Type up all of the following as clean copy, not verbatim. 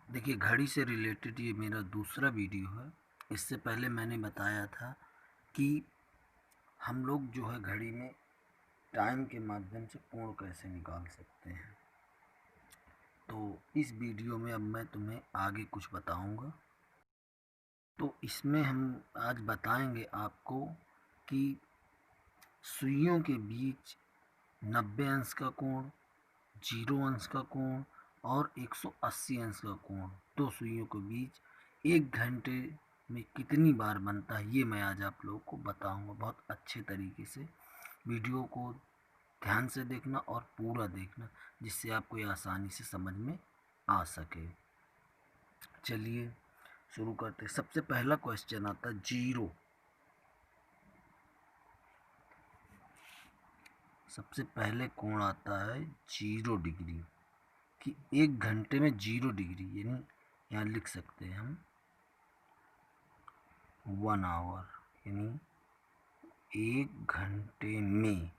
देखिए, घड़ी से रिलेटेड ये मेरा दूसरा वीडियो है। इससे पहले मैंने बताया था कि हम लोग जो है घड़ी में टाइम के माध्यम से कोण कैसे निकाल सकते हैं। तो इस वीडियो में अब मैं तुम्हें आगे कुछ बताऊंगा। तो इसमें हम आज बताएंगे आपको कि सुइयों के बीच 90 अंश का कोण, 0 अंश का कोण और 180 अंश का कोण दो सुइयों के बीच 1 घंटे में कितनी बार बनता है, ये मैं आज आप लोगों को बताऊंगा बहुत अच्छे तरीके से। वीडियो को ध्यान से देखना और पूरा देखना, जिससे आपको ये आसानी से समझ में आ सके। चलिए शुरू करते। सबसे पहला क्वेश्चन आता है जीरो। सबसे पहले कोण आता है 0 डिग्री कि 1 घंटे में 0 डिग्री, यानी यहाँ लिख सकते हैं हम 1 आवर, यानी 1 घंटे में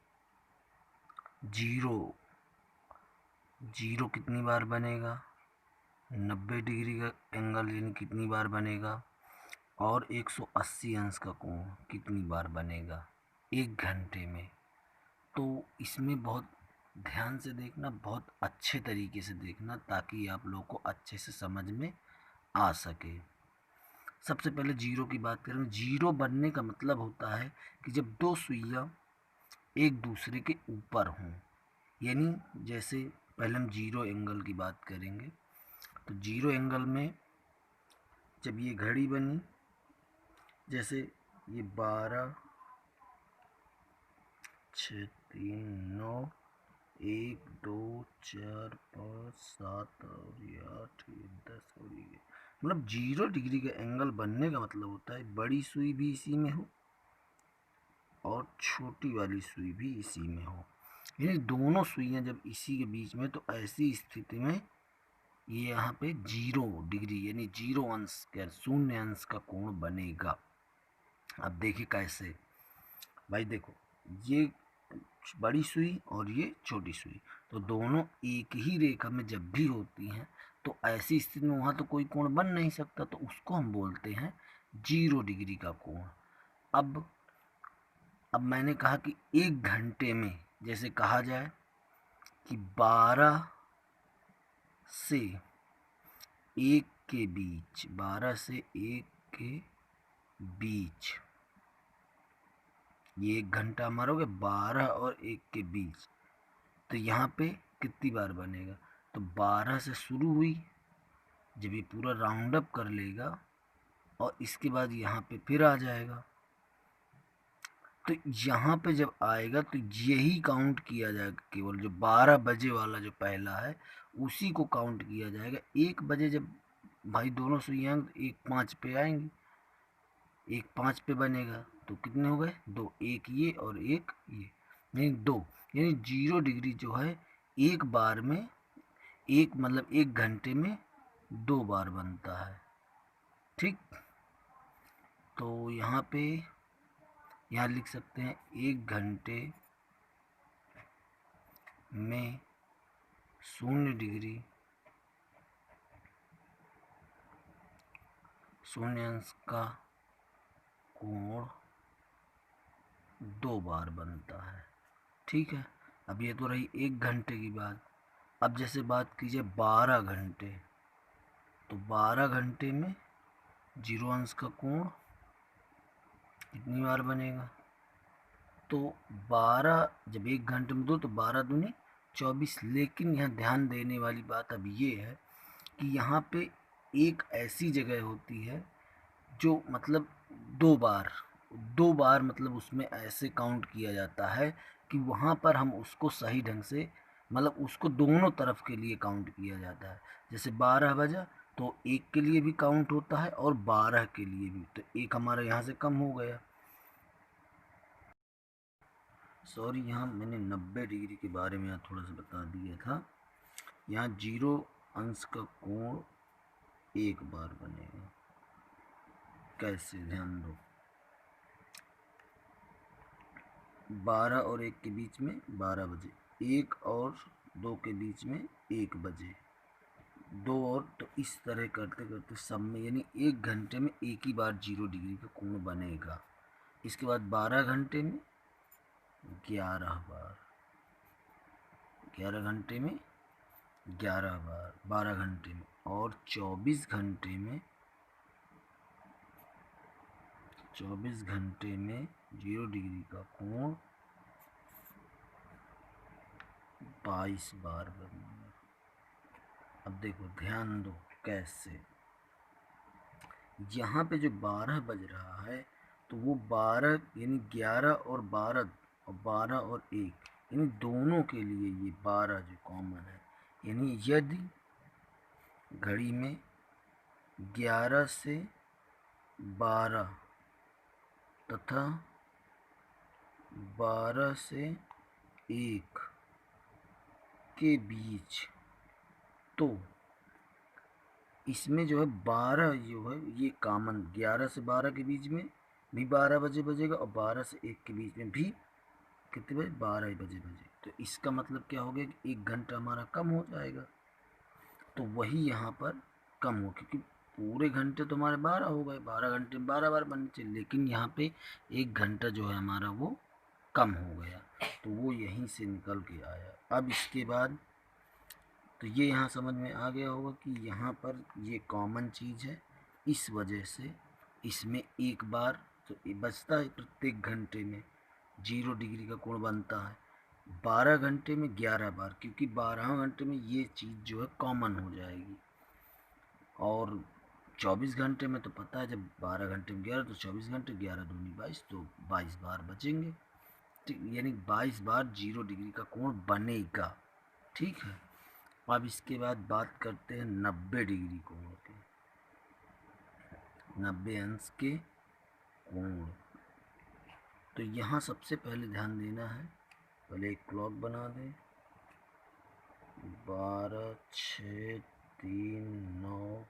जीरो जीरो कितनी बार बनेगा, 90 डिग्री का एंगल यानी कितनी बार बनेगा, और 180 अंश का कोण कितनी बार बनेगा 1 घंटे में। तो इसमें बहुत ध्यान से देखना, बहुत अच्छे तरीके से देखना, ताकि आप लोग को अच्छे से समझ में आ सके। सबसे पहले जीरो की बात करें। जीरो बनने का मतलब होता है कि जब दो सुइयां एक दूसरे के ऊपर हों, यानी जैसे पहले हम जीरो एंगल की बात करेंगे। तो जीरो एंगल में जब ये घड़ी बनी, जैसे ये 12, 6, 3, 9, 1, 2, 4, 5, 7 और ये 8, ये 10 और ये, मतलब 0 डिग्री का एंगल बनने का मतलब होता है बड़ी सुई भी इसी में हो और छोटी वाली सुई भी इसी में हो, यानी दोनों सुइयां जब इसी के बीच में, तो ऐसी स्थिति में ये यहाँ पे 0 डिग्री यानी 0 अंश का, 0 अंश का कोण बनेगा। अब देखिए कैसे। भाई देखो, ये बड़ी सुई और ये छोटी सुई, तो दोनों एक ही रेखा में जब भी होती हैं, तो ऐसी स्थिति में वहाँ तो कोई कोण बन नहीं सकता, तो उसको हम बोलते हैं 0 डिग्री का कोण। अब मैंने कहा कि 1 घंटे में, जैसे कहा जाए कि 12 से 1 के बीच, 12 से 1 के बीच, ये 1 घंटा हमारा हो गया 12 और 1 के बीच। तो यहाँ पे कितनी बार बनेगा, तो 12 से शुरू हुई, जब ये पूरा राउंड अप कर लेगा और इसके बाद यहाँ पे फिर आ जाएगा, तो यहाँ पे जब आएगा तो यही काउंट किया जाएगा, केवल जो 12 बजे वाला जो पहला है उसी को काउंट किया जाएगा। 1 बजे जब भाई दोनों सुइयां 1-5 पे आएंगी, 1-5 पे बनेगा, तो कितने हो गए, 2, एक ये और एक ये, यानी 2, यानी 0 डिग्री जो है एक बार में, एक मतलब 1 घंटे में 2 बार बनता है। ठीक, तो यहाँ पे यहाँ लिख सकते हैं 1 घंटे में 0 डिग्री 0 अंश का कोण 2 बार बनता है। ठीक है, अब ये तो रही 1 घंटे की बात। अब जैसे बात कीजिए 12 घंटे, तो 12 घंटे में 0 अंश का कोण कितनी बार बनेगा, तो 12 जब 1 घंटे में 2, तो 12 दूनी 24। लेकिन यहाँ ध्यान देने वाली बात अब ये है कि यहाँ पे एक ऐसी जगह होती है जो मतलब 2 बार, 2 बार मतलब उसमें ऐसे काउंट किया जाता है कि वहाँ पर हम उसको सही ढंग से, मतलब उसको दोनों तरफ के लिए काउंट किया जाता है। जैसे 12 बजा तो 1 के लिए भी काउंट होता है और 12 के लिए भी, तो 1 हमारा यहाँ से कम हो गया। सॉरी, यहाँ मैंने 90 डिग्री के बारे में थोड़ा सा बता दिया था। यहाँ 0 अंश का कोण 1 बार बनेगा। कैसे, ध्यान दो, 12 और 1 के बीच में 12 बजे, 1 और 2 के बीच में 1 बजे, दो और, तो इस तरह करते करते सब में यानी 1 घंटे में एक ही बार 0 डिग्री का कोण बनेगा। इसके बाद 12 घंटे में 11 बार, 11 घंटे में 11 बार 12 घंटे में, और 24 घंटे में 0 डिग्री का कोण 22 बार बनेगा। अब देखो ध्यान दो कैसे, यहाँ पे जो 12 बज रहा है तो वो 12 यानी 11 और 12 और 12 और 1 यानी दोनों के लिए ये 12 जो कॉमन है। यानी यदि घड़ी में 11 से 12 तथा 12 से 1 के बीच, तो इसमें जो है 12 जो है ये कॉमन 11 से 12 के बीच में भी 12 बजे बजेगा, और 12 से 1 के बीच में भी कितने बजे 12 बजे बजे। तो इसका मतलब क्या हो गया कि 1 घंटा हमारा कम हो जाएगा। तो वही यहाँ पर कम हो, क्योंकि पूरे घंटे तो हमारे 12 हो गए, 12 घंटे में 12 बार बनने चाहिए, लेकिन यहाँ पे 1 घंटा जो है हमारा वो कम हो गया, तो वो यहीं से निकल के आया। अब इसके बाद तो ये यहाँ समझ में आ गया होगा कि यहाँ पर ये कॉमन चीज़ है, इस वजह से इसमें एक बार तो बचता है प्रत्येक घंटे में 0 डिग्री का कोण बनता है। 12 घंटे में 11 बार, क्योंकि 12 घंटे में ये चीज़ जो है कॉमन हो जाएगी। और 24 घंटे में तो पता है जब 12 घंटे में 11 तो 24 घंटे 11 दूनी 22, तो 22 बार बचेंगे। ठीक, यानी 22 बार 0 डिग्री का कोण बनेगा। ठीक है, अब इसके बाद बात करते हैं 90 डिग्री कोण के, 90 अंश के कोण। तो यहाँ सबसे पहले ध्यान देना है, पहले एक क्लॉक बना दें, 12 6 3 9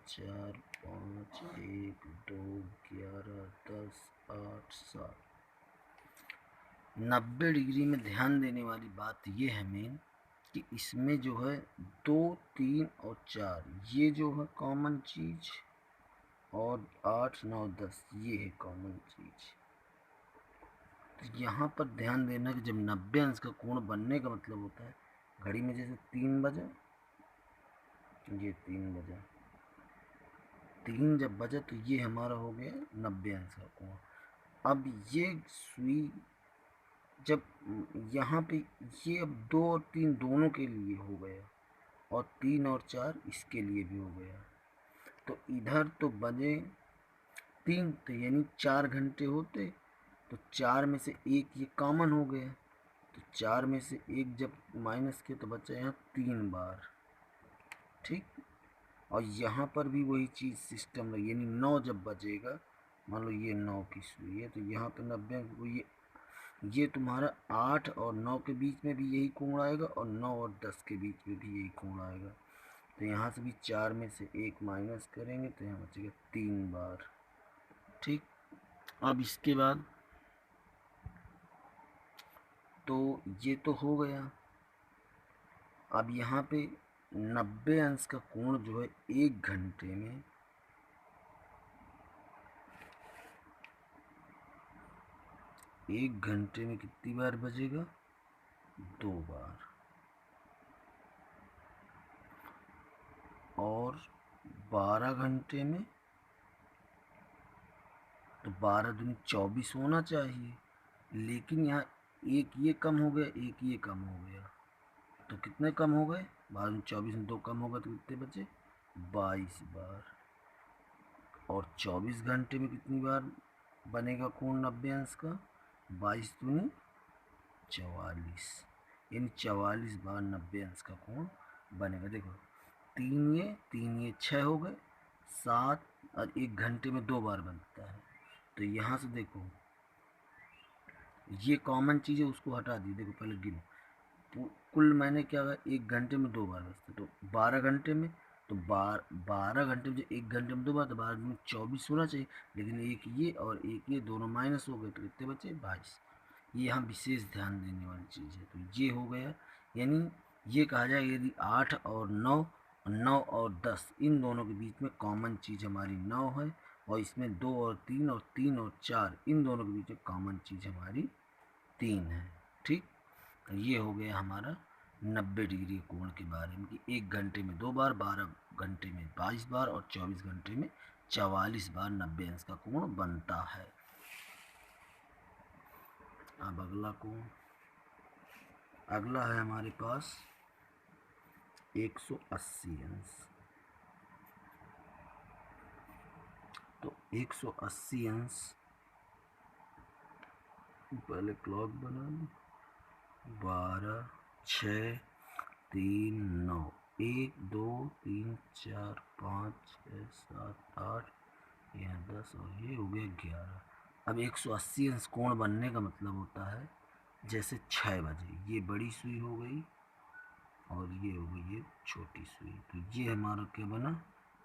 4 5 1 2 11 10 8 7। 90 डिग्री में ध्यान देने वाली बात ये है मेन कि इसमें जो है 2 3 और 4 ये जो है कॉमन चीज़, और 8 9 10 ये है कॉमन चीज़। तो यहाँ पर ध्यान देना कि जब 90 अंश का कोण बनने का मतलब होता है, घड़ी में जैसे 3 बजा, ये 3 बजा, 3 जब बजा तो ये हमारा हो गया 90 अंश का कोण। अब ये सुई जब यहाँ पे ये अब 2 और 3 दोनों के लिए हो गया, और 3 और 4 इसके लिए भी हो गया, तो इधर तो बजे 3, तो यानी 4 घंटे होते, तो 4 में से 1 ये कॉमन हो गया, तो 4 में से 1 जब माइनस किया तो बचा यहाँ 3 बार। ठीक, और यहाँ पर भी वही चीज़ सिस्टम है, यानी 9 जब बजेगा, मान लो ये 9 की सुई है, तो यहाँ पे 90 को ये तुम्हारा 8 और 9 के बीच में भी यही कोण आएगा, और 9 और 10 के बीच में भी यही कोण आएगा। तो यहाँ से भी 4 में से 1 माइनस करेंगे तो यहाँ बचेगा 3 बार। ठीक, अब इसके बाद तो ये तो हो गया। अब यहाँ पे 90 अंश का कोण जो है 1 घंटे में 1 घंटे में कितनी बार बजेगा, 2 बार। और 12 घंटे में तो 12 दूनी 24 होना चाहिए, लेकिन यहाँ एक ये कम हो गया, एक ये कम हो गया, तो कितने कम हो गए, 12 में 24 में 2 कम हो गए, तो कितने बचे 22 बार। और 24 घंटे में कितनी बार बनेगा कोण 90 अंश का, 22 दूनी 44, यानी 44 बार 90 अंश का कोण बनेगा। देखो 3 ये 6 हो गए, 7 और 1 घंटे में 2 बार बनता है, तो यहाँ से देखो ये कॉमन चीज़ है उसको हटा दी। देखो पहले गिनो, कुल मैंने क्या हुआ 1 घंटे में 2 बार बचता, तो 12 घंटे में तो 12 घंटे में जो 1 घंटे में 2 बार, तो 12 में 24 होना चाहिए, लेकिन एक ये और एक ये दोनों माइनस हो गए, तो कितने बचे 22। ये यहाँ विशेष ध्यान देने वाली चीज़ है। तो ये हो गया, यानी ये कहा जाए यदि 8 और 9 9 और 10 इन दोनों के बीच में कॉमन चीज़ हमारी 9 है, और इसमें 2 और 3 और 3 और 4 इन दोनों के बीच में कॉमन चीज़ हमारी 3 है। ठीक, तो ये हो गया हमारा 90 डिग्री कोण के बारे में कि 1 घंटे में 2 बार, 12 घंटे में 22 बार और 24 घंटे में 44 बार 90 अंश का कोण बनता है। अब अगला है हमारे पास 180 अंश। तो 180 अंश, पहले क्लॉक बना लो, 12 6 3 9 1 2 3 4 5 6 7 8, यहाँ 10 और ये हो गया 11। अब 180 अंश कोण बनने का मतलब होता है जैसे 6 बजे ये बड़ी सुई हो गई और ये हो गई ये छोटी सुई, तो ये हमारा क्या बना,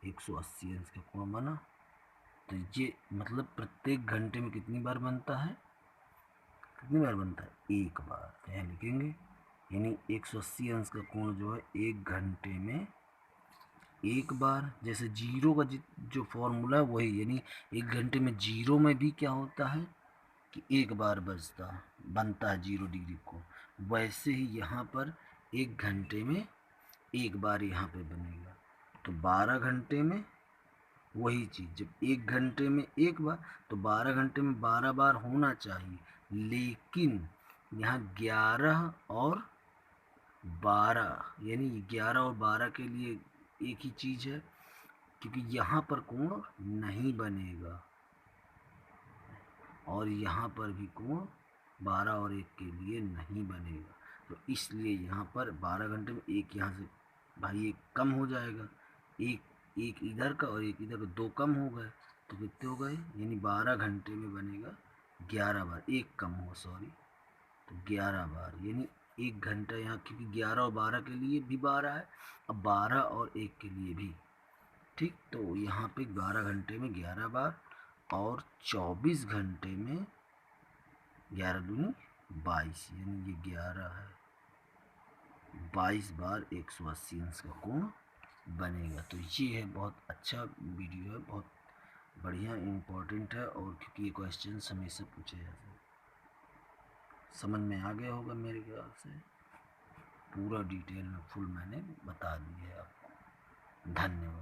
180 अंश का कोण बना। तो ये मतलब प्रत्येक घंटे में कितनी बार बनता है, कितनी बार बनता है, एक बार। तो यहाँ लिखेंगे यानी 180 अंश का कोण जो है 1 घंटे में एक बार। जैसे जीरो का जो फॉर्मूला है वही, यानी 1 घंटे में जीरो में भी क्या होता है कि एक बार बनता है 0 डिग्री को, वैसे ही यहाँ पर 1 घंटे में एक बार यहाँ पे बनेगा। तो 12 घंटे में वही चीज़, जब 1 घंटे में एक बार तो 12 घंटे में 12 बार होना चाहिए, लेकिन यहाँ 11 और 12 यानी 11 और 12 के लिए एक ही चीज़ है, क्योंकि यहाँ पर कोण नहीं बनेगा और यहाँ पर भी कोण 12 और 1 के लिए नहीं बनेगा। तो इसलिए यहाँ पर 12 घंटे में एक यहाँ से भाई एक कम हो जाएगा, एक इधर का और एक इधर का, 2 कम हो गए तो कितने हो गए, यानी 12 घंटे में बनेगा 11 बार, एक कम हो सॉरी, तो 11 बार, यानी 1 घंटा यहाँ, क्योंकि 11 और 12 के लिए भी 12 है, अब 12 और 1 के लिए भी। ठीक, तो यहाँ पे 12 घंटे में 11 बार और 24 घंटे में 11 दूनी 22, यानी ये 11 है, 22 बार 180 अंश का कोण बनेगा। तो ये है, बहुत अच्छा वीडियो है, बहुत बढ़िया इम्पोर्टेंट है, और क्योंकि ये क्वेश्चन हमेशा पूछे जाते हैं। समझ में आ गया होगा मेरे ख्याल से, पूरा डिटेल में फुल मैंने बता दी है आपको। धन्यवाद।